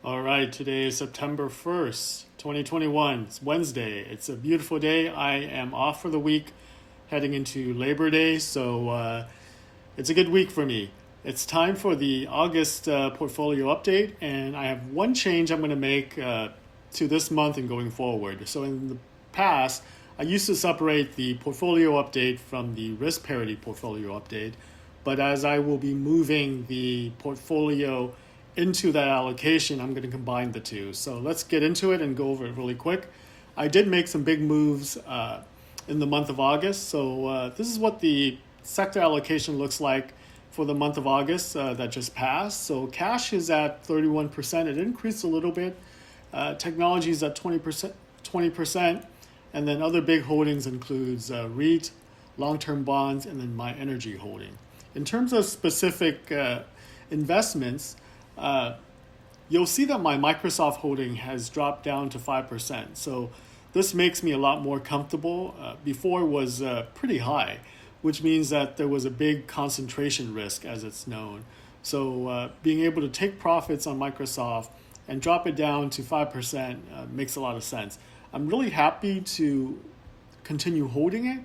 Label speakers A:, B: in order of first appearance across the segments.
A: All right, today is September 1st, 2021. It's Wednesday. It's a beautiful day. I am off for the week heading into Labor Day, so it's a good week for me. It's time for the August portfolio update, and I have one change I'm going to make to this month and going forward. So, in the past, I used to separate the portfolio update from the risk parity portfolio update, but as I will be moving the portfolio into that allocation, I'm going to combine the two. So let's get into it and go over it really quick. I did make some big moves in the month of August. So this is what the sector allocation looks like for the month of August that just passed. So cash is at 31%. It increased a little bit. Technology is at 20%. And then other big holdings includes REIT, long-term bonds, and then my energy holding. In terms of specific investments, you'll see that my Microsoft holding has dropped down to 5%. So this makes me a lot more comfortable. Before it was pretty high, which means that there was a big concentration risk, as it's known. So being able to take profits on Microsoft and drop it down to 5% makes a lot of sense. I'm really happy to continue holding it,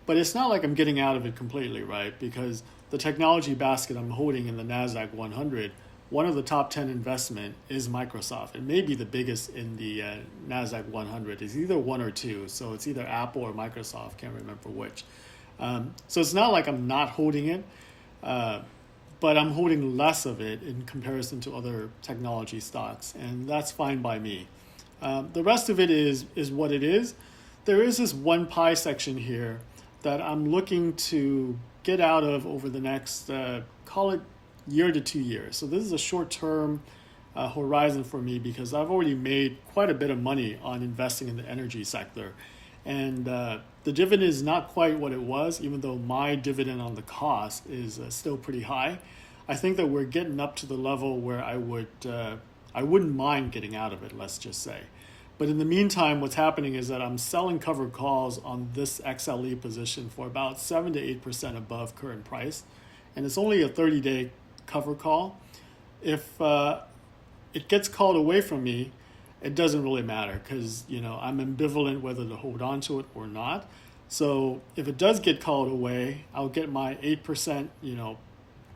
A: but it's not like I'm getting out of it completely, right? Because the technology basket I'm holding in the NASDAQ 100, one of the top 10 investment is Microsoft. It may be the biggest in the NASDAQ 100. It's either one or two. So it's either Apple or Microsoft. Can't remember which. So it's not like I'm not holding it, but I'm holding less of it in comparison to other technology stocks. And that's fine by me. The rest of it is what it is. There is this one pie section here that I'm looking to get out of over the next, call it year to 2 years. So this is a short-term horizon for me because I've already made quite a bit of money on investing in the energy sector. And the dividend is not quite what it was, even though my dividend on the cost is still pretty high. I think that we're getting up to the level where I wouldn't mind getting out of it, let's just say. But in the meantime, what's happening is that I'm selling covered calls on this XLE position for about 7 to 8% above current price. And it's only a 30-day cover call. If it gets called away from me, it doesn't really matter because I'm ambivalent whether to hold on to it or not. So if it does get called away, I'll get my 8%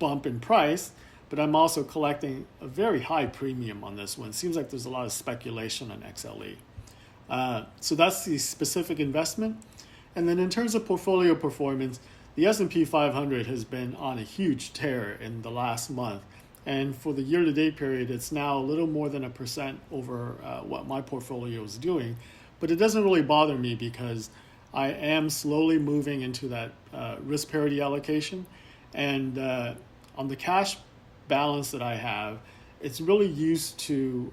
A: bump in price, but I'm also collecting a very high premium on this one. It seems like there's a lot of speculation on XLE. So that's the specific investment. And then in terms of portfolio performance, the S&P 500 has been on a huge tear in the last month. And for the year-to-date period, it's now a little more than 1% over what my portfolio is doing. But it doesn't really bother me because I am slowly moving into that risk parity allocation. And on the cash balance that I have, it's really used to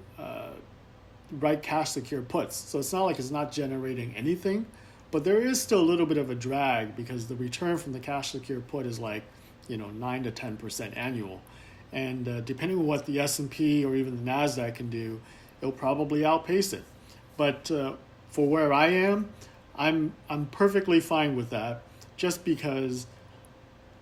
A: write cash secure puts. So it's not like it's not generating anything. But there is still a little bit of a drag because the return from the cash secure put is like 9 to 10% annual. And depending on what the S&P or even the NASDAQ can do, it'll probably outpace it. But for where I am, I'm perfectly fine with that just because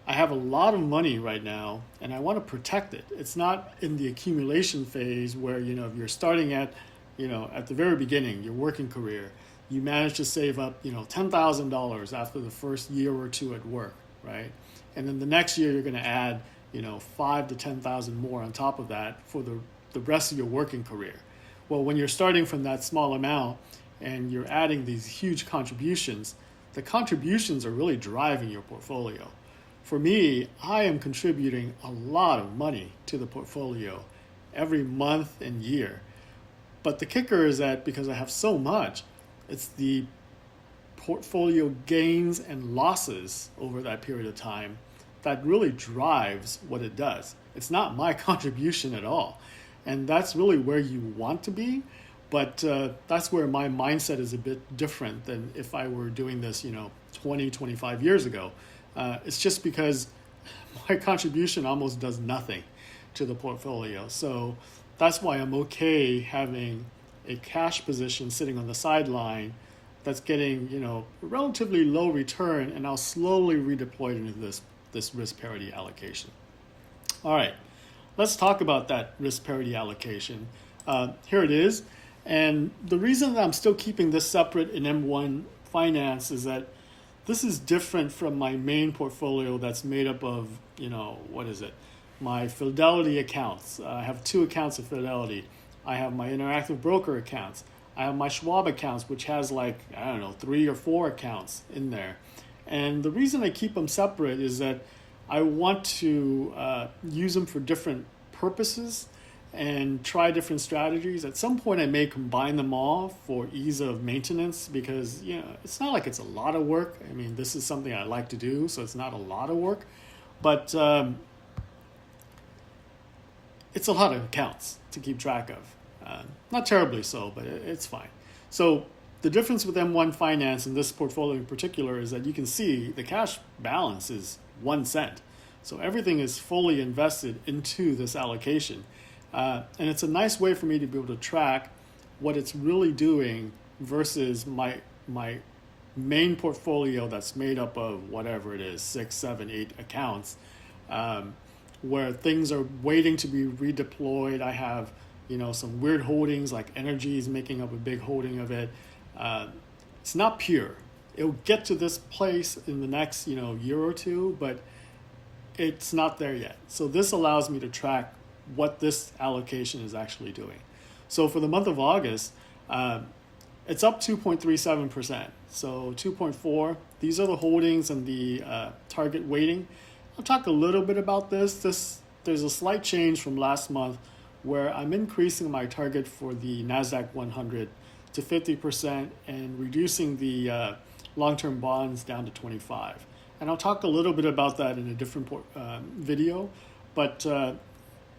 A: I have a lot of money right now and I want to protect it. It's not in the accumulation phase where, if you're starting at the very beginning, your working career, you manage to save up, $10,000 after the first year or two at work, right? And then the next year you're going to add, 5 to 10,000 more on top of that for the rest of your working career. Well, when you're starting from that small amount and you're adding these huge contributions, the contributions are really driving your portfolio. For me, I am contributing a lot of money to the portfolio every month and year. But the kicker is that because I have so much, it's the portfolio gains and losses over that period of time that really drives what it does. It's not my contribution at all. And that's really where you want to be. But that's where my mindset is a bit different than if I were doing this, 20, 25 years ago. It's just because my contribution almost does nothing to the portfolio. So that's why I'm okay having a cash position sitting on the sideline that's getting, a relatively low return, and I'll slowly redeploy it into this risk parity allocation. All right, let's talk about that risk parity allocation. Here it is. And the reason that I'm still keeping this separate in M1 Finance is that this is different from my main portfolio that's made up of, what is it? My Fidelity accounts. I have 2 accounts of Fidelity. I have my Interactive Broker accounts. I have my Schwab accounts, which has 3 or 4 accounts in there. And the reason I keep them separate is that I want to use them for different purposes and try different strategies. At some point, I may combine them all for ease of maintenance because, it's not like it's a lot of work. I mean, this is something I like to do, so it's not a lot of work. But it's a lot of accounts to keep track of. Not terribly so, but it's fine. So the difference with M1 Finance and this portfolio in particular is that you can see the cash balance is 1 cent. So everything is fully invested into this allocation. And it's a nice way for me to be able to track what it's really doing versus my main portfolio that's made up of whatever it is, 6, 7, 8 accounts, where things are waiting to be redeployed. I have, some weird holdings like energy is making up a big holding of it. It's not pure. It'll get to this place in the next, year or two, but it's not there yet. So this allows me to track what this allocation is actually doing. So for the month of August, it's up 2.37%. So 2.4, these are the holdings and the target weighting. I'll talk a little bit about this. There's a slight change from last month where I'm increasing my target for the NASDAQ 100 to 50% and reducing the long-term bonds down to 25. And I'll talk a little bit about that in a different video, but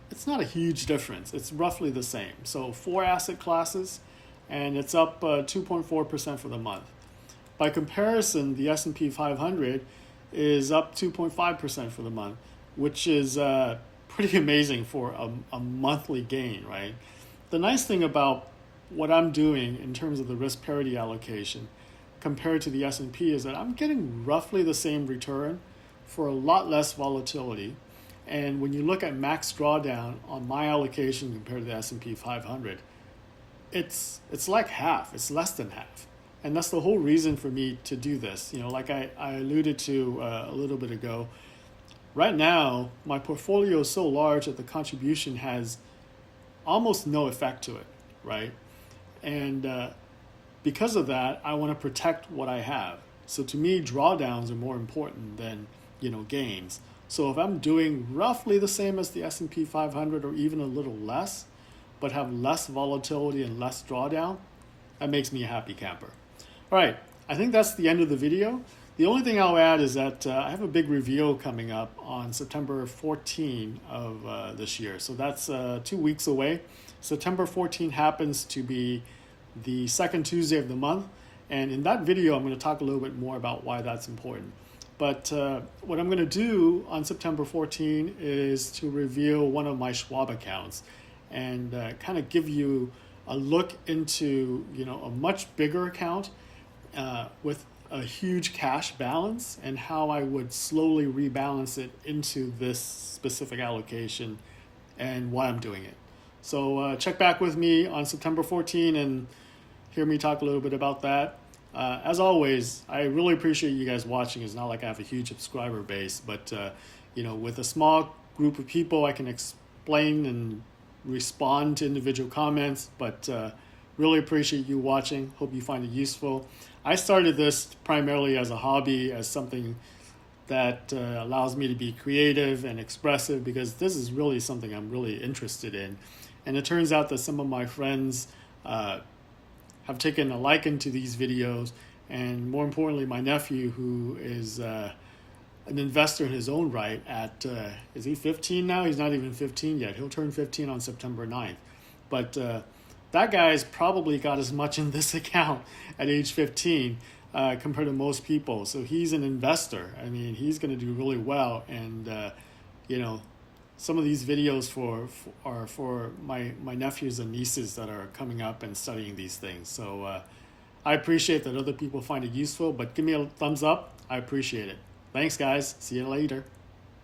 A: it's not a huge difference. It's roughly the same. So 4 asset classes, and it's up 2.4% for the month. By comparison, the S&P 500 is up 2.5% for the month, which is pretty amazing for a monthly gain, right? The nice thing about what I'm doing in terms of the risk parity allocation compared to the S&P is that I'm getting roughly the same return for a lot less volatility. And when you look at max drawdown on my allocation compared to the S&P 500, it's like half. It's less than half. And that's the whole reason for me to do this. Like I alluded to a little bit ago, right now, my portfolio is so large that the contribution has almost no effect to it, right? And because of that, I want to protect what I have. So to me, drawdowns are more important than, gains. So if I'm doing roughly the same as the S&P 500 or even a little less, but have less volatility and less drawdown, that makes me a happy camper. All right, I think that's the end of the video. The only thing I'll add is that I have a big reveal coming up on September 14 of this year. So that's 2 weeks away. September 14 happens to be the second Tuesday of the month. And in that video, I'm going to talk a little bit more about why that's important. But what I'm going to do on September 14 is to reveal one of my Schwab accounts and kind of give you a look into, a much bigger account with a huge cash balance and how I would slowly rebalance it into this specific allocation and why I'm doing it. So check back with me on September 14 and hear me talk a little bit about that. As always, I really appreciate you guys watching. It's not like I have a huge subscriber base, but with a small group of people, I can explain and respond to individual comments, but really appreciate you watching. Hope you find it useful. I started this primarily as a hobby, as something that allows me to be creative and expressive, because this is really something I'm really interested in. And it turns out that some of my friends have taken a liking to these videos, and more importantly, my nephew, who is an investor in his own right at, is he 15 now? He's not even 15 yet. He'll turn 15 on September 9th. But that guy's probably got as much in this account at age 15 compared to most people. So he's an investor. I mean, he's going to do really well. And, some of these videos are for my nephews and nieces that are coming up and studying these things. So I appreciate that other people find it useful, but give me a thumbs up. I appreciate it. Thanks, guys. See you later.